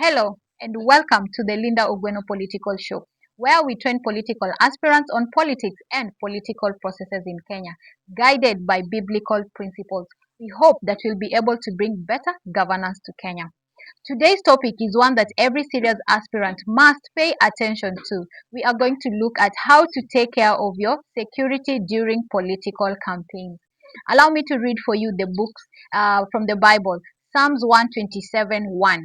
Hello, and welcome to the Linda Ogweno Political Show, where we train political aspirants on politics and political processes in Kenya, guided by biblical principles. We hope that we'll be able to bring better governance to Kenya. Today's topic is one that every serious aspirant must pay attention to. We are going to look at how to take care of your security during political campaigns. Allow me to read for you the books from the Bible. Psalms 127:1.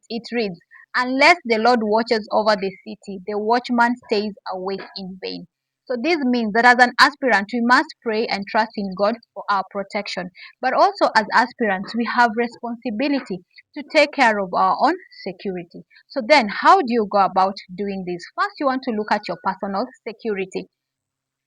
It reads, "Unless the Lord watches over the city, the watchman stays awake in vain." So this means that as an aspirant, we must pray and trust in God for our protection. But also as aspirants, we have responsibility to take care of our own security. So then, how do you go about doing this? First, you want to look at your personal security.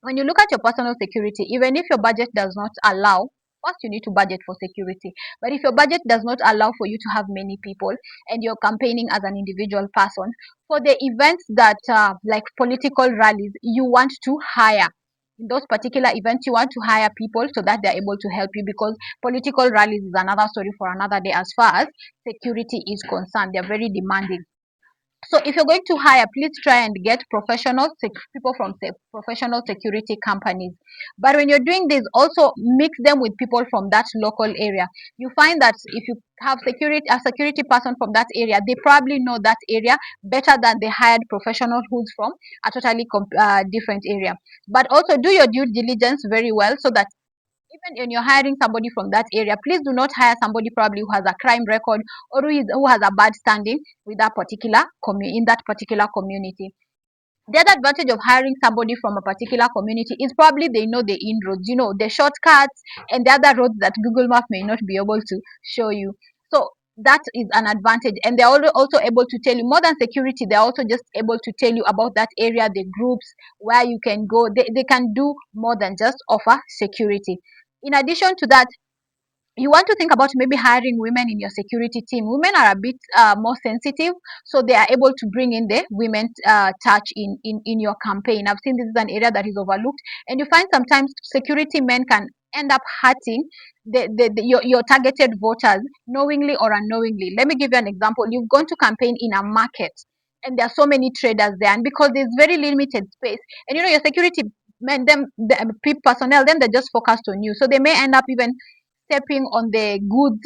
When you look at your personal security, even if your budget does not allow, first you need to budget for security. But if your budget does not allow for you to have many people and you're campaigning as an individual person, for the events that like political rallies, you want to hire. In those particular events, you want to hire people so that they're able to help you, because political rallies is another story for another day as far as security is concerned. They're very demanding. So if you're going to hire, please try and get people from professional security companies. But when you're doing this, also mix them with people from that local area. You find that if you have a security person from that area, they probably know that area better than the hired professional who's from a totally different area. But also do your due diligence very well, so that even when you're hiring somebody from that area, please do not hire somebody probably who has a crime record, or who has a bad standing with that particular in that particular community. The other advantage of hiring somebody from a particular community is probably they know the inroads, the shortcuts and the other roads that Google Map may not be able to show you. So that is an advantage, and they're also able to tell you more than security. They're also just able to tell you about that area, the groups where you can go. They can do more than just offer security. In addition to that, you want to think about maybe hiring women in your security team. Women are a bit more sensitive, so they are able to bring in the women touch in your campaign. I've seen this is an area that is overlooked, and you find sometimes security men can end up hurting your targeted voters, knowingly or unknowingly. Let me give you an example. You've gone to campaign in a market, and there are so many traders there, and because there's very limited space, and your security men, the personnel, then they're just focused on you, so they may end up even stepping on the goods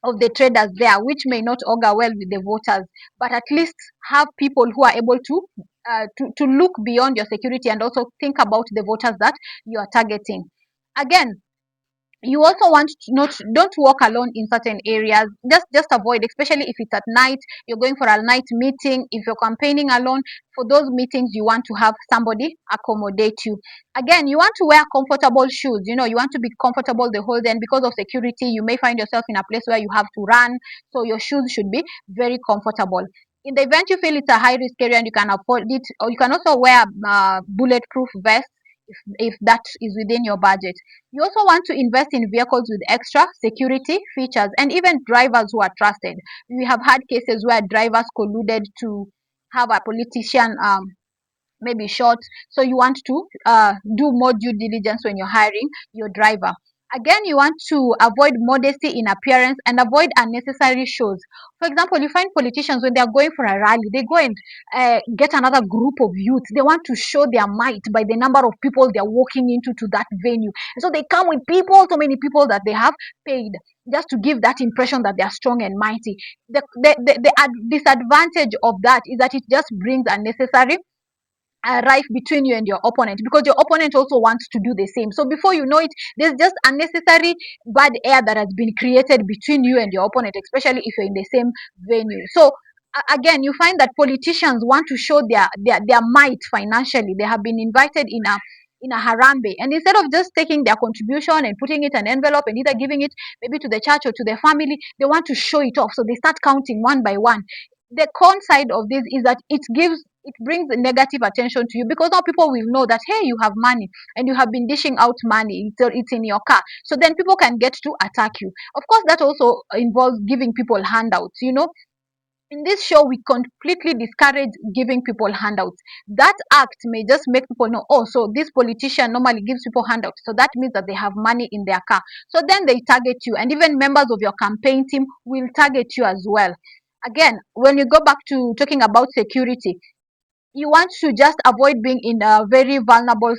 of the traders there, which may not augur well with the voters. But at least have people who are able to look beyond your security and also think about the voters that you are targeting. Again, you also want to not don't walk alone in certain areas. Just avoid, especially if it's at night, you're going for a night meeting. If you're campaigning alone, for those meetings you want to have somebody accommodate you. Again, you want to wear comfortable shoes. You want to be comfortable the whole day, and because of security you may find yourself in a place where you have to run, so your shoes should be very comfortable. In the event you feel it's a high risk area and you can afford it, or you can also wear bulletproof vest if that is within your budget. You also want to invest in vehicles with extra security features, and even drivers who are trusted. We have had cases where drivers colluded to have a politician maybe short. So you want to do more due diligence when you're hiring your driver. Again, you want to avoid modesty in appearance and avoid unnecessary shows. For example, you find politicians, when they're going for a rally, they go and get another group of youth. They want to show their might by the number of people they're walking into to that venue. So they come with people, so many people that they have paid, just to give that impression that they are strong and mighty. The disadvantage of that is that it just brings unnecessary rife between you and your opponent, because your opponent also wants to do the same. So before you know it, there's just unnecessary bad air that has been created between you and your opponent, especially if you're in the same venue. So again, you find that politicians want to show their might financially. They have been invited in a harambe, and instead of just taking their contribution and putting it in an envelope and either giving it maybe to the church or to their family, they want to show it off, so they start counting one by one. The con side of this is that it brings negative attention to you, because now people will know that, hey, you have money and you have been dishing out money, it's in your car, so then people can get to attack you. Of course, that also involves giving people handouts. In this show, we completely discourage giving people handouts. That act may just make people know, oh, so this politician normally gives people handouts, so that means that they have money in their car. So then they target you, and even members of your campaign team will target you as well. Again, when you go back to talking about security, you want to just avoid being in a very vulnerable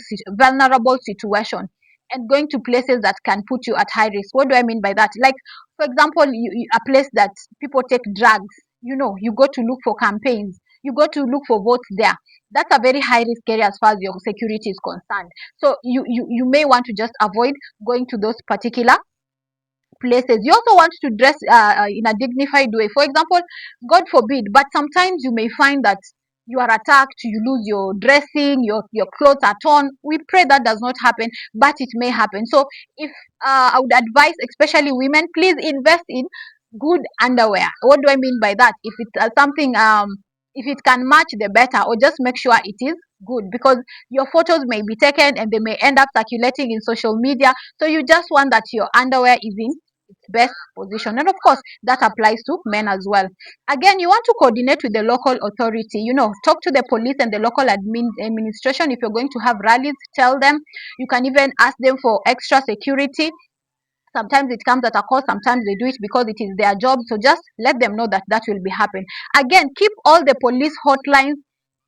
situation and going to places that can put you at high risk. What do I mean by that? Like, for example, a place that people take drugs. You go to look for campaigns, you go to look for votes there. That's a very high risk area as far as your security is concerned. So you may want to just avoid going to those particular places. You also want to dress in a dignified way. For example, God forbid, but sometimes you may find that you are attacked, you lose your dressing, your clothes are torn. We pray that does not happen, but it may happen. So if I would advise, especially women, please invest in good underwear. What do I mean by that? If it's something, if it can match, the better, or just make sure it is good, because your photos may be taken and they may end up circulating in social media. So you just want that your underwear is in its best position. And of course, that applies to men as well. Again, you want to coordinate with the local authority. Talk to the police and the local administration. If you're going to have rallies, tell them. You can even ask them for extra security. Sometimes it comes at a cost, sometimes they do it because it is their job. So just let them know that that will be happening. Again, keep all the police hotlines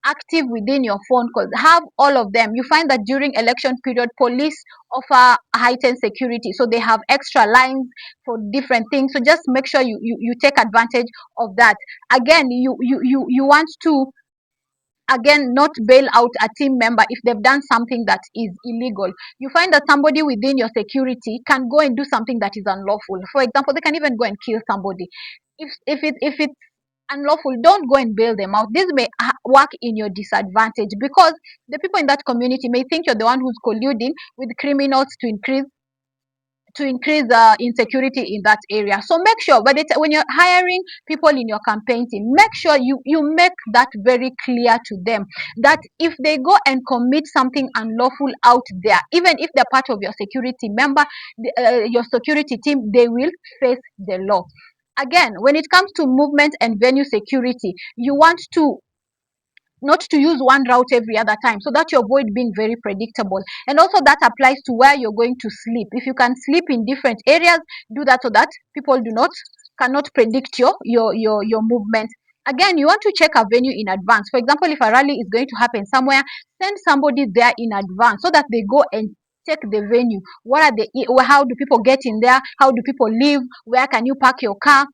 active within your phone calls. Have all of them. You find that during election period, police offer heightened security, so they have extra lines for different things. So just make sure you take advantage of that. Again, you want to, again, not bail out a team member if they've done something that is illegal. You find that somebody within your security can go and do something that is unlawful. For example, they can even go and kill somebody. If it's unlawful, don't go and bail them out. This may work in your disadvantage, because the people in that community may think you're the one who's colluding with criminals to increase insecurity in that area. So make sure, but when you're hiring people in your campaign team, make sure you make that very clear to them, that if they go and commit something unlawful out there, even if they're part of your security member, your security team, they will face the law. Again, when it comes to movement and venue security, you want to not to use one route every other time, so that you avoid being very predictable. And also that applies to where you're going to sleep. If you can sleep in different areas, do that, so that people do not cannot predict your movement. Again, you want to check a venue in advance. For example, if a rally is going to happen somewhere, send somebody there in advance, so that they go and check the venue. What are the how do people get in there? How do people live? Where can you park your car?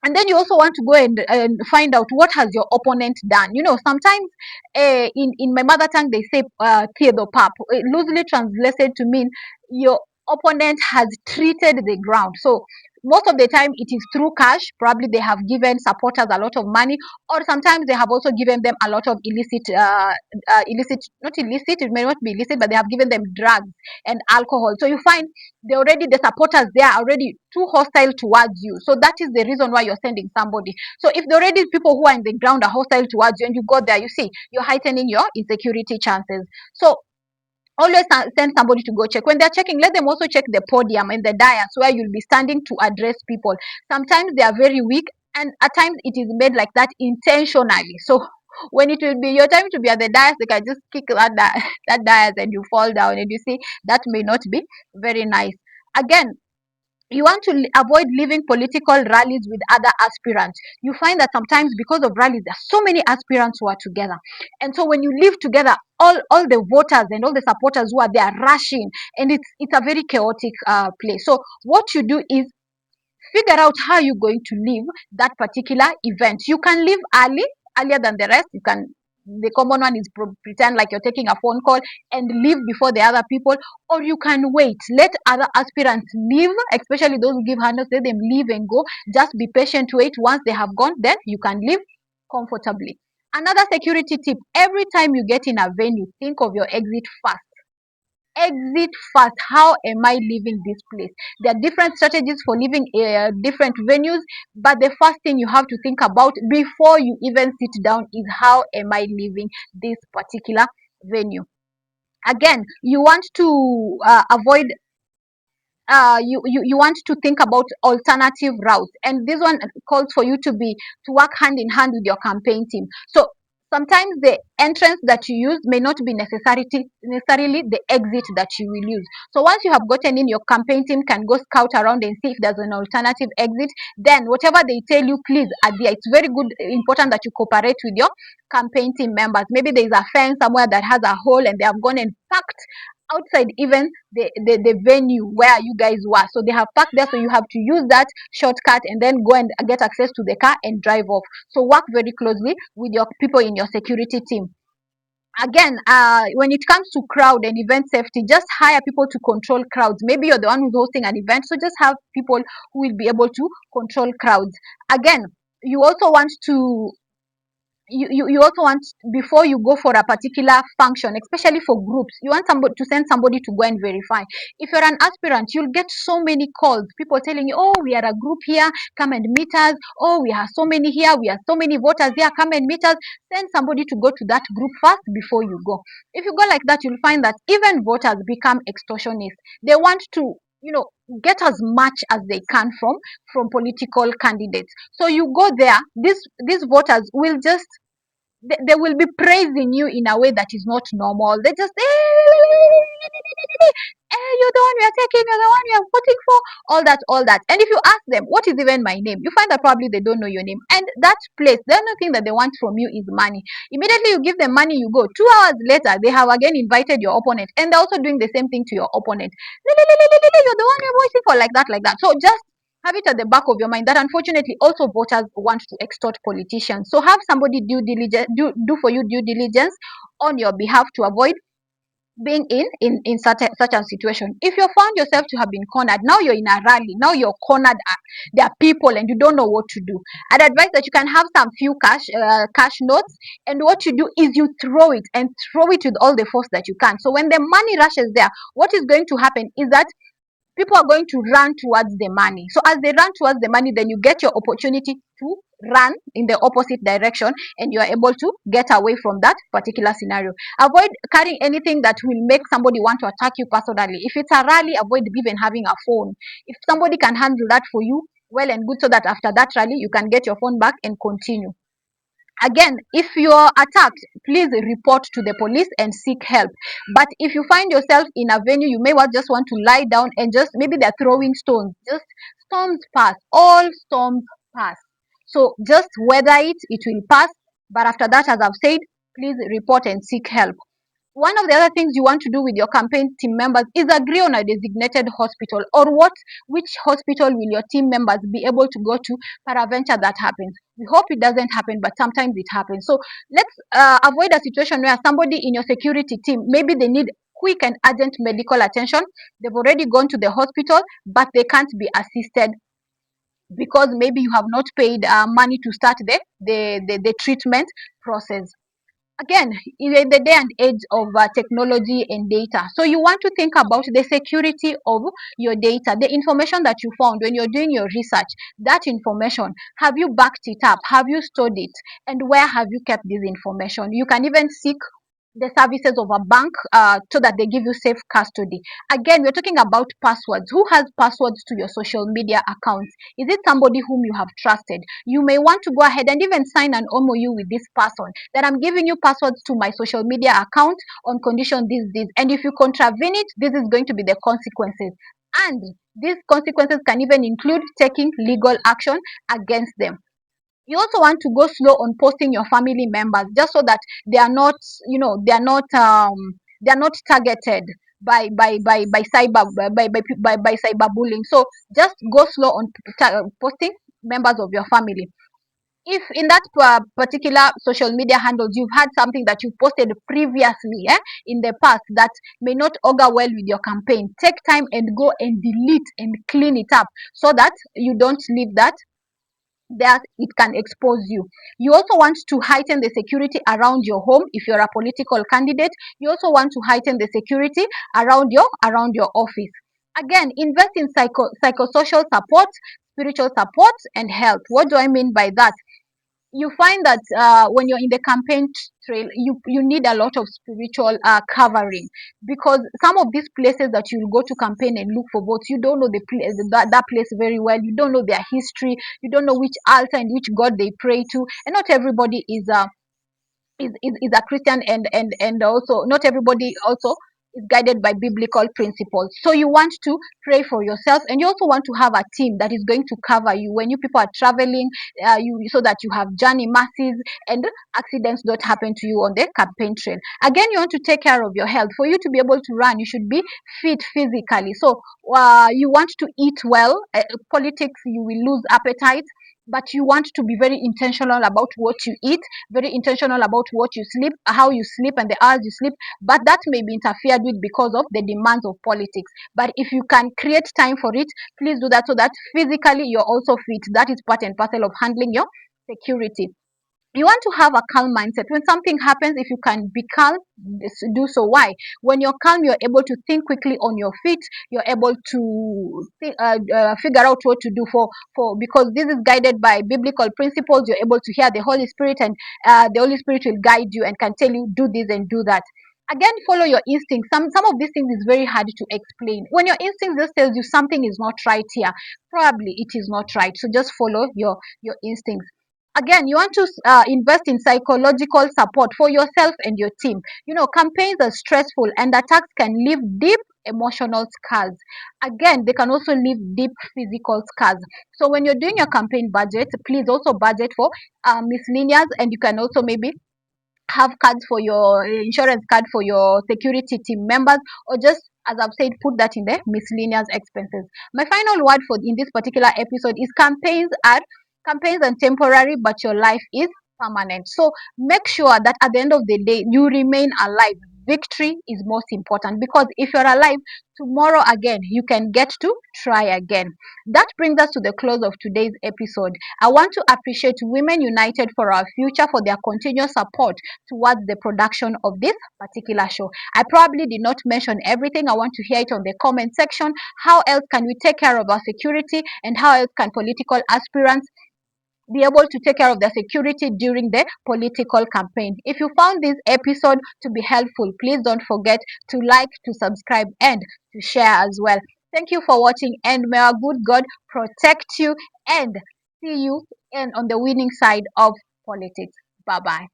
And then you also want to go and find out what has your opponent done. Sometimes in my mother tongue they say "Theodo pap," loosely translated to mean your opponent has treated the ground. So most of the time it is through cash. Probably they have given supporters a lot of money, or sometimes they have also given them a lot of illicit, not illicit, it may not be illicit, but they have given them drugs and alcohol. So you find the supporters, they are already too hostile towards you. So that is the reason why you're sending somebody. So if the already people who are in the ground are hostile towards you, and you go there, you see, you're heightening your insecurity chances. So always send somebody to go check. When they're checking, let them also check the podium and the dais where you'll be standing to address people. Sometimes they are very weak, and at times it is made like that intentionally. So when it will be your time to be at the dais, they can just kick that dais and you fall down, and you see that may not be very nice. Again, you want to avoid leaving political rallies with other aspirants. You find that sometimes, because of rallies, there are so many aspirants who are together, and so when you live together, all the voters and all the supporters who are there rushing, and it's a very chaotic place. So what you do is figure out how you're going to leave that particular event. You can leave earlier than the rest. You can, the common one is pretend like you're taking a phone call and leave before the other people, or you can wait, let other aspirants leave, especially those who give handouts, let them leave and go. Just be patient, wait. Once they have gone, then you can leave comfortably. Another security tip: every time you get in a venue, think of your exit first. Exit fast. How am I leaving this place? There are different strategies for leaving different venues, but the first thing you have to think about before you even sit down is, how am I leaving this particular venue? Again, you want to avoid you want to think about alternative routes, and this one calls for you to work hand in hand with your campaign team. So Sometimes the entrance that you use may not be necessarily the exit that you will use. So once you have gotten in, your campaign team can go scout around and see if there's an alternative exit. Then whatever they tell you, please adhere. It's very good, important that you cooperate with your campaign team members. Maybe there's a fence somewhere that has a hole and they have gone and packed outside even the venue where you guys were. So they have parked there, so you have to use that shortcut and then go and get access to the car and drive off. So work very closely with your people in your security team. Again, when it comes to crowd and event safety, just hire people to control crowds. Maybe you're the one who's hosting an event, so just have people who will be able to control crowds. Again, you also want to you also want, before you go for a particular function, especially for groups, you want somebody to send somebody to go and verify. If you're an aspirant, you'll get so many calls, people telling you, oh, we are a group here, come and meet us. Oh, we have so many here, we have so many voters here, come and meet us. Send somebody to go to that group first before you go. If you go like that, you'll find that even voters become extortionists. They want to, get as much as they can from political candidates. So you go there, these voters will just, they will be praising you in a way that is not normal. They just, hey, you're the one we are taking, you're the one we are voting for, all that. And if you ask them, what is even my name? You find that probably they don't know your name. And that place, the only thing that they want from you is money. Immediately you give them money, you go. 2 hours later, they have again invited your opponent, and they're also doing the same thing to your opponent. You're the one we're voting for, like that. So just have it at the back of your mind that unfortunately also voters want to extort politicians. So have somebody do for you due diligence on your behalf to avoid being in such a situation. If you found yourself to have been cornered, now you're in a rally, now you're cornered, there are people and you don't know what to do, I'd advise that you can have some few cash notes, and what you do is you throw it, and throw it with all the force that you can. So when the money rushes there, what is going to happen is that people are going to run towards the money. So as they run towards the money, then you get your opportunity to run in the opposite direction, and you are able to get away from that particular scenario. Avoid carrying anything that will make somebody want to attack you personally. If it's a rally, avoid even having a phone. If somebody can handle that for you, well and good, so that after that rally you can get your phone back and continue. Again, if you're attacked, please report to the police and seek help. But if you find yourself in a venue, you may well just want to lie down and just, maybe they're throwing stones. Just, storms pass, all storms pass. So just weather it, it will pass. But after that, as I've said, please report and seek help. One of the other things you want to do with your campaign team members is agree on a designated hospital, or which hospital will your team members be able to go to peradventure that happens. We hope it doesn't happen, but sometimes it happens. So let's avoid a situation where somebody in your security team, maybe they need quick and urgent medical attention. They've already gone to the hospital, but they can't be assisted because maybe you have not paid money to start the treatment process. Again, in the day and age of technology and data, so you want to think about the security of your data, the information that you found when you're doing your research. That information, have you backed it up, have you stored it, and where have you kept this information? You can even seek the services of a bank so that they give you safe custody. Again, we're talking about passwords. Who has passwords to your social media accounts? Is it somebody whom you have trusted? You may want to go ahead and even sign an MOU with this person that I'm giving you passwords to my social media account on condition this, and if you contravene it, this is going to be the consequences. And these consequences can even include taking legal action against them. You also want to go slow on posting your family members, just so that they are not, they are not targeted by cyberbullying. So just go slow on posting members of your family. If in that particular social media handles you've had something that you posted previously, in the past, that may not augur well with your campaign, take time and go and delete and clean it up, so that you don't leave that there, it can expose you. You also want to heighten the security around your home. If you're a political candidate, you also want to heighten the security around your office. Again, invest in psychosocial support, spiritual support, and health. What do I mean by that? You find that when you're in the campaign trail, you need a lot of spiritual covering, because some of these places that you'll go to campaign and look for votes, you don't know the place, that place very well. You don't know their history. You don't know which altar and which god they pray to, and not everybody is a Christian, and also not everybody also is guided by biblical principles. So you want to pray for yourself, and you also want to have a team that is going to cover you when you people are traveling, so that you have journey masses and accidents don't happen to you on the campaign trail. Again, you want to take care of your health. For you to be able to run, you should be fit physically. So you want to eat well. Politics, you will lose appetite, but you want to be very intentional about what you eat, very intentional about what you sleep, how you sleep, and the hours you sleep. But that may be interfered with because of the demands of politics. But if you can create time for it, please do that, so that physically you're also fit. That is part and parcel of handling your security. You want to have a calm mindset. When something happens, if you can be calm, do so. Why? When you're calm, you're able to think quickly on your feet. You're able to figure out what to do for because this is guided by biblical principles. You're able to hear the Holy Spirit, and the Holy Spirit will guide you and can tell you, do this and do that. Again, follow your instinct. Some of these things is very hard to explain. When your instinct just tells you something is not right here, probably it is not right. So just follow your instincts. Again, you want to invest in psychological support for yourself and your team. Campaigns are stressful, and attacks can leave deep emotional scars. Again, they can also leave deep physical scars. So when you're doing your campaign budget, please also budget for miscellaneous, and you can also maybe have cards for your insurance card for your security team members, or just, as I've said, put that in the miscellaneous expenses. My final word for in this particular episode is campaigns are temporary, but your life is permanent. So make sure that at the end of the day you remain alive. Victory is most important, because if you're alive, tomorrow again you can get to try again. That brings us to the close of today's episode. I want to appreciate Women United for Our Future for their continuous support towards the production of this particular show. I probably did not mention everything. I want to hear it on the comment section. How else can we take care of our security, and how else can political aspirants be able to take care of their security during the political campaign? If you found this episode to be helpful, please don't forget to like, to subscribe, and to share as well. Thank you for watching, and may our good God protect you, and see you on the winning side of politics. Bye bye.